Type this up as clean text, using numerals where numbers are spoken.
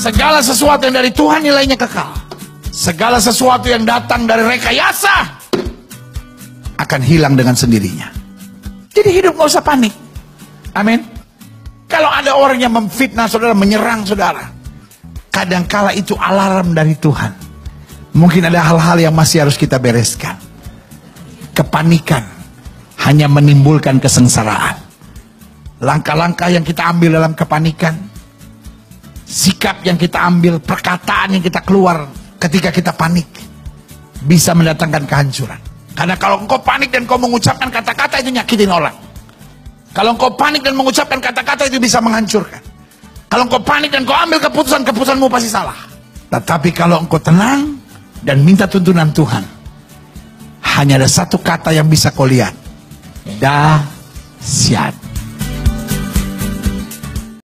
Segala sesuatu yang dari Tuhan nilainya kekal. Segala sesuatu yang datang dari rekayasa akan hilang dengan sendirinya. Jadi hidup gak usah panik. Amin. Kalau ada orang yang memfitnah saudara, menyerang saudara, kadangkala itu alarm dari Tuhan. Mungkin ada hal-hal yang masih harus kita bereskan. Kepanikan hanya menimbulkan kesengsaraan. Langkah-langkah yang kita ambil dalam kepanikan, sikap yang kita ambil, perkataan yang kita keluar ketika kita panik, bisa mendatangkan kehancuran. Karena kalau engkau panik dan kau mengucapkan kata-kata itu nyakitin orang. Kalau engkau panik dan mengucapkan kata-kata itu bisa menghancurkan. Kalau engkau panik dan kau ambil keputusan, keputusanmu pasti salah. Tetapi kalau engkau tenang dan minta tuntunan Tuhan, hanya ada satu kata yang bisa kau lihat. Dahsyat.